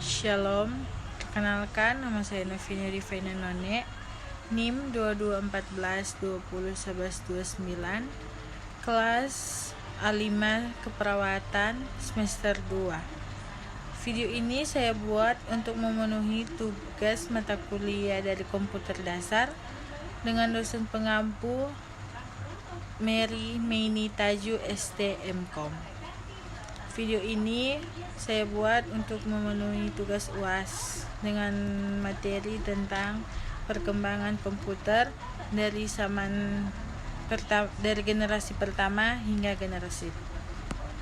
Shalom, perkenalkan nama saya Novina Rifena None, NIM 2214201129, kelas A5 Keperawatan semester 2. Video ini saya buat untuk memenuhi tugas mata kuliah dari komputer dasar dengan dosen pengampu Mary Meini Taju STMkom. Video ini saya buat untuk memenuhi tugas UAS dengan materi tentang perkembangan komputer dari generasi pertama hingga generasi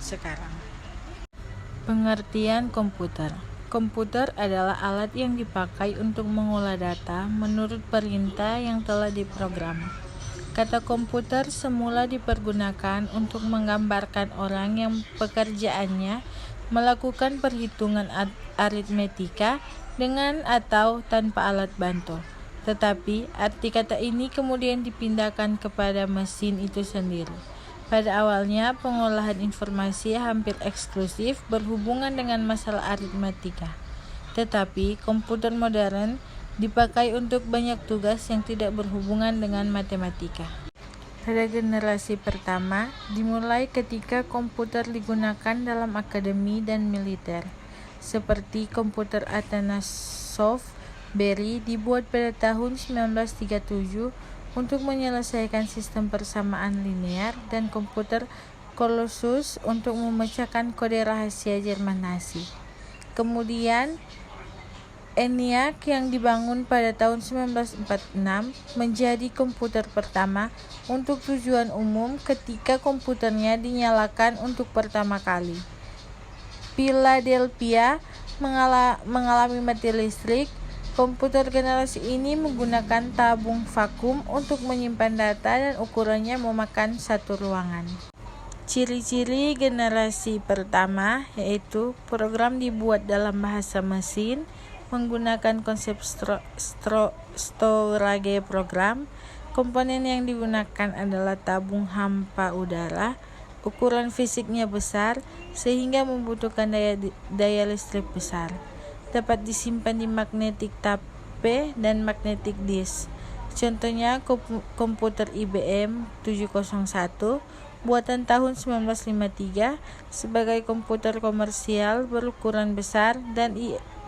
sekarang. Pengertian komputer. Komputer adalah alat yang dipakai untuk mengolah data menurut perintah yang telah diprogram. Kata komputer semula dipergunakan untuk menggambarkan orang yang pekerjaannya melakukan perhitungan aritmetika dengan atau tanpa alat bantu. Tetapi arti kata ini kemudian dipindahkan kepada mesin itu sendiri. Pada awalnya pengolahan informasi hampir eksklusif berhubungan dengan masalah aritmetika. Tetapi komputer modern dipakai untuk banyak tugas yang tidak berhubungan dengan matematika. Pada generasi pertama, dimulai ketika komputer digunakan dalam akademi dan militer, seperti komputer Atanasov Berry dibuat pada tahun 1937 untuk menyelesaikan sistem persamaan linear, dan komputer Colossus untuk memecahkan kode rahasia Jerman Nazi. Kemudian ENIAC yang dibangun pada tahun 1946 menjadi komputer pertama untuk tujuan umum ketika komputernya dinyalakan untuk pertama kali. Philadelphia mengalami mati listrik. Komputer generasi ini menggunakan tabung vakum untuk menyimpan data dan ukurannya memakan satu ruangan. Ciri-ciri generasi pertama yaitu program dibuat dalam bahasa mesin, menggunakan konsep storage program. Komponen yang digunakan adalah tabung hampa udara. Ukuran fisiknya besar sehingga membutuhkan daya listrik besar. Dapat disimpan di magnetic tape dan magnetic disk. Contohnya komputer IBM 701 buatan tahun 1953 sebagai komputer komersial berukuran besar, dan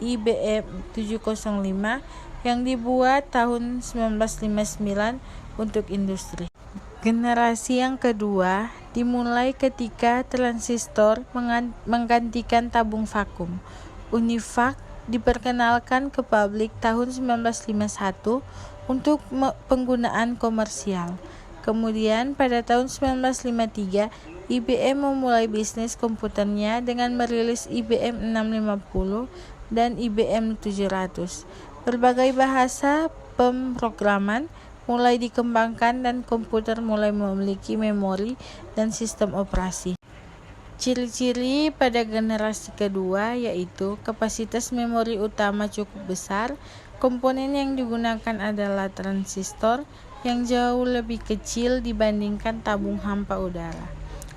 IBM 705 yang dibuat tahun 1959 untuk industri. Generasi yang kedua dimulai ketika transistor menggantikan tabung vakum. UNIVAC diperkenalkan ke publik tahun 1951 untuk penggunaan komersial. Kemudian pada tahun 1953, IBM memulai bisnis komputernya dengan merilis IBM 650 dan IBM 700. Berbagai bahasa pemrograman mulai dikembangkan dan komputer mulai memiliki memori dan sistem operasi. Ciri-ciri pada generasi kedua yaitu kapasitas memori utama cukup besar. Komponen yang digunakan adalah transistor yang jauh lebih kecil dibandingkan tabung hampa udara,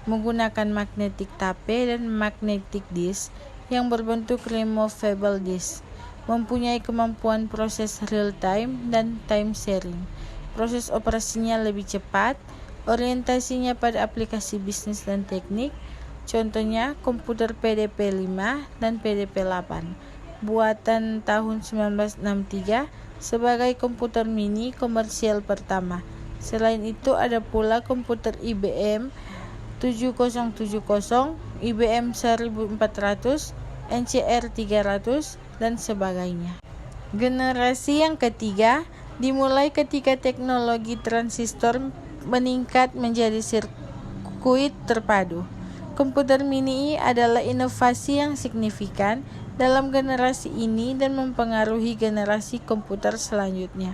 menggunakan magnetic tape dan magnetic disk yang berbentuk removable disk, mempunyai kemampuan proses real time dan time sharing. Proses operasinya lebih cepat, orientasinya pada aplikasi bisnis dan teknik. Contohnya komputer PDP-5 dan PDP-8 buatan tahun 1963 sebagai komputer mini komersial pertama. Selain itu ada pula komputer IBM 7070, IBM 1400, NCR 300, dan sebagainya. Generasi yang ketiga dimulai ketika teknologi transistor meningkat menjadi sirkuit terpadu. Komputer mini adalah inovasi yang signifikan dalam generasi ini dan mempengaruhi generasi komputer selanjutnya.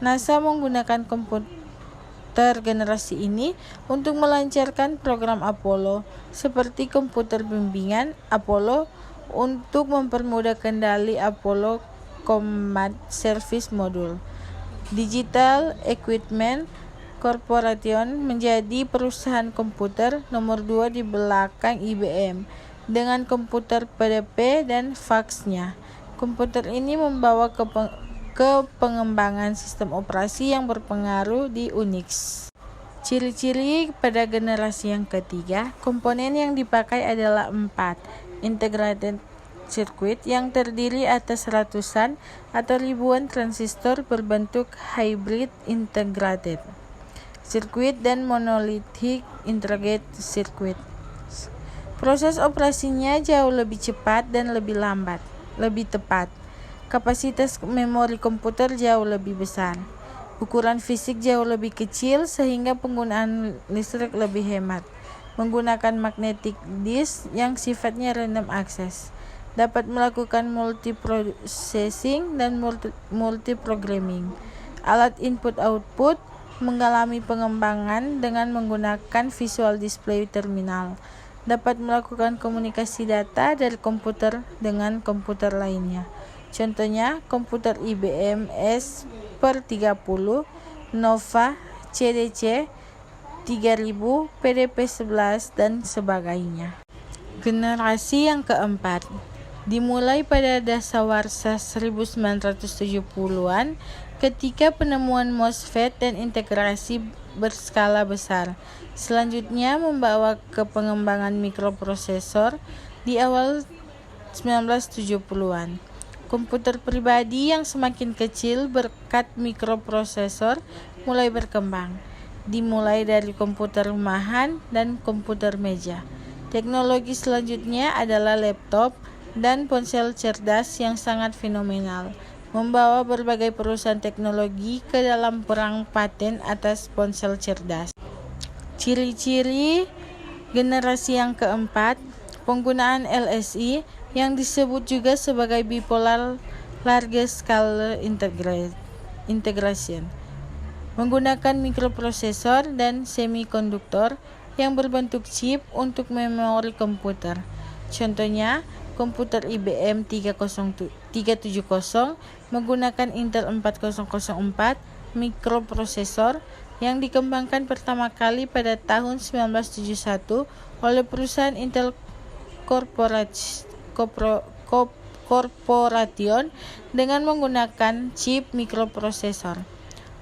NASA menggunakan komputer generasi ini untuk melancarkan program Apollo, seperti komputer bimbingan Apollo untuk mempermudah kendali Apollo Command Service Module. Digital Equipment Corporation menjadi perusahaan komputer nomor 2 di belakang IBM. dengan komputer PDP dan faksnya. Komputer ini membawa ke pengembangan sistem operasi yang berpengaruh di Unix. Ciri-ciri pada generasi yang ketiga, komponen yang dipakai adalah 4. Integrated circuit yang terdiri atas ratusan atau ribuan transistor berbentuk hybrid integrated circuit dan monolithic integrated circuit. Proses operasinya jauh lebih cepat dan lebih tepat. Kapasitas memori komputer jauh lebih besar. Ukuran fisik jauh lebih kecil sehingga penggunaan listrik lebih hemat. Menggunakan magnetic disk yang sifatnya random access. Dapat melakukan multiprocessing dan multiprogramming. Alat input-output mengalami pengembangan dengan menggunakan visual display terminal. Dapat melakukan komunikasi data dari komputer dengan komputer lainnya. Contohnya, komputer IBM S/30, Nova, CDC 3000, PDP-11, dan sebagainya. Generasi yang keempat dimulai pada dasawarsa 1970-an ketika penemuan MOSFET dan integrasi berskala besar. Selanjutnya membawa ke pengembangan mikroprosesor di awal 1970-an. Komputer pribadi yang semakin kecil berkat mikroprosesor mulai berkembang, dimulai dari komputer rumahan dan komputer meja. Teknologi selanjutnya adalah laptop dan ponsel cerdas yang sangat fenomenal, membawa berbagai perusahaan teknologi ke dalam perang paten atas ponsel cerdas. Ciri-ciri generasi yang keempat, penggunaan LSI yang disebut juga sebagai bipolar large scale integration, menggunakan mikroprosesor dan semikonduktor yang berbentuk chip untuk memori komputer. Contohnya, komputer IBM 370 menggunakan Intel 4004 mikroprosesor yang dikembangkan pertama kali pada tahun 1971 oleh perusahaan Intel Corporation dengan menggunakan chip mikroprosesor.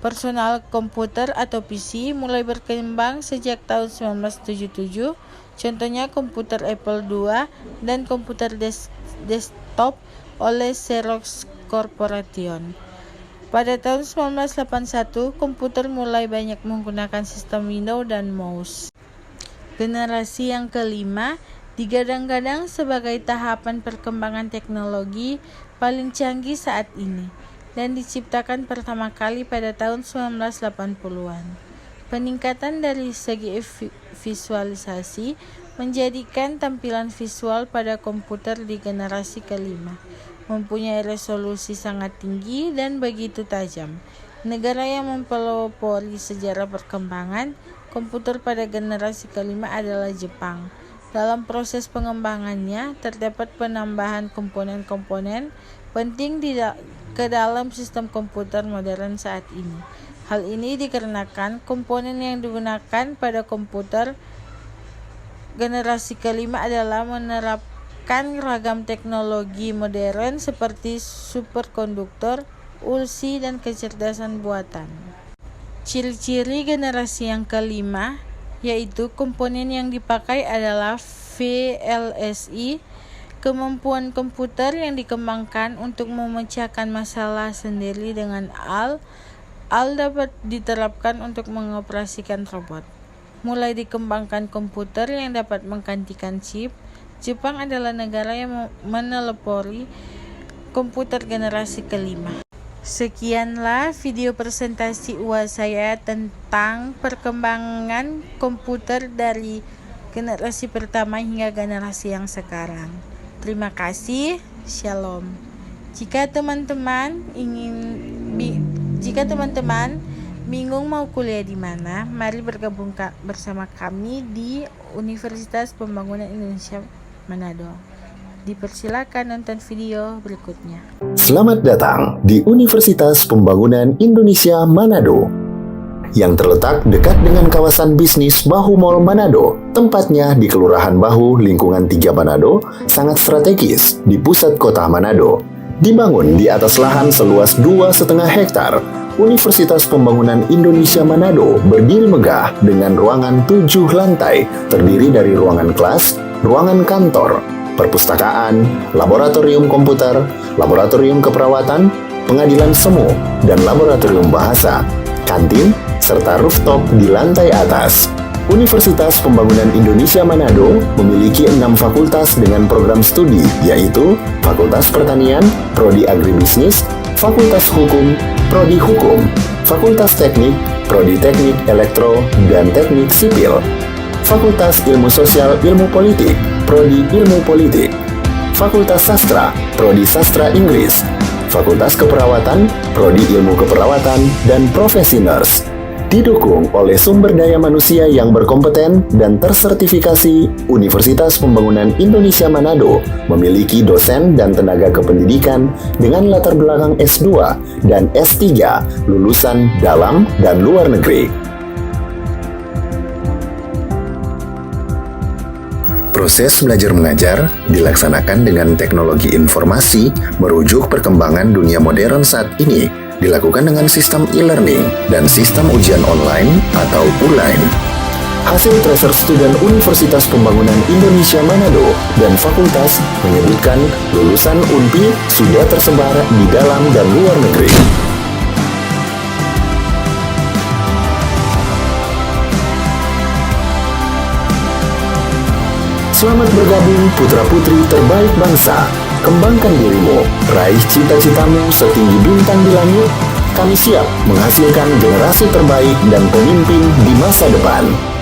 Personal komputer atau PC mulai berkembang sejak tahun 1977, contohnya komputer Apple II dan komputer desktop oleh Xerox Corporation. Pada tahun 1981, komputer mulai banyak menggunakan sistem Windows dan mouse. Generasi yang kelima digadang-gadang sebagai tahapan perkembangan teknologi paling canggih saat ini dan diciptakan pertama kali pada tahun 1980-an. Peningkatan dari segi visualisasi menjadikan tampilan visual pada komputer di generasi kelima mempunyai resolusi sangat tinggi dan begitu tajam. Negara yang mempelopori sejarah perkembangan komputer pada generasi kelima adalah Jepang. Dalam proses pengembangannya, terdapat penambahan komponen-komponen penting ke dalam sistem komputer modern saat ini. Hal ini dikarenakan komponen yang digunakan pada komputer generasi kelima adalah menerapkan ragam teknologi modern seperti superkonduktor, ULSI, dan kecerdasan buatan. Ciri-ciri generasi yang kelima yaitu komponen yang dipakai adalah VLSI, kemampuan komputer yang dikembangkan untuk memecahkan masalah sendiri dengan AL dapat diterapkan untuk mengoperasikan robot. Mulai dikembangkan komputer yang dapat menggantikan chip. Jepang adalah negara yang menelpori komputer generasi kelima. Sekianlah video presentasi UAS saya tentang perkembangan komputer dari generasi pertama hingga generasi yang sekarang. Terima kasih. Shalom. Jika teman-teman bingung mau kuliah di mana, mari bergabung bersama kami di Universitas Pembangunan Indonesia Manado. Dipersilakan nonton video berikutnya. Selamat datang di Universitas Pembangunan Indonesia Manado. yang terletak dekat dengan kawasan bisnis Bahu Mall Manado. Tempatnya di Kelurahan Bahu, lingkungan 3 Manado, sangat strategis di pusat kota Manado. Dibangun di atas lahan seluas 2,5 hektar, Universitas Pembangunan Indonesia Manado berdiri megah dengan ruangan 7 lantai, terdiri dari ruangan kelas, ruangan kantor, perpustakaan, laboratorium komputer, laboratorium keperawatan, pengadilan semu, dan laboratorium bahasa, kantin, serta rooftop di lantai atas. Universitas Pembangunan Indonesia Manado memiliki 6 fakultas dengan program studi, yaitu Fakultas Pertanian, Prodi Agribisnis, Fakultas Hukum, Prodi Hukum, Fakultas Teknik, Prodi Teknik Elektro dan Teknik Sipil, Fakultas Ilmu Sosial Ilmu Politik, Prodi Ilmu Politik, Fakultas Sastra, Prodi Sastra Inggris, Fakultas Keperawatan, Prodi Ilmu Keperawatan, dan Profesi Nurse. Didukung oleh sumber daya manusia yang berkompeten dan tersertifikasi, Universitas Pembangunan Indonesia Manado memiliki dosen dan tenaga kependidikan dengan latar belakang S2 dan S3 lulusan dalam dan luar negeri. Proses belajar mengajar dilaksanakan dengan teknologi informasi merujuk perkembangan dunia modern saat ini, dilakukan dengan sistem e-learning dan sistem ujian online atau ULAIN. Hasil tracer student Universitas Pembangunan Indonesia Manado dan fakultas menyebutkan lulusan UNPI sudah tersebar di dalam dan luar negeri. Selamat bergabung putra-putri terbaik bangsa. Kembangkan dirimu, raih cita-citamu setinggi bintang di langit. Kami siap menghasilkan generasi terbaik dan pemimpin di masa depan.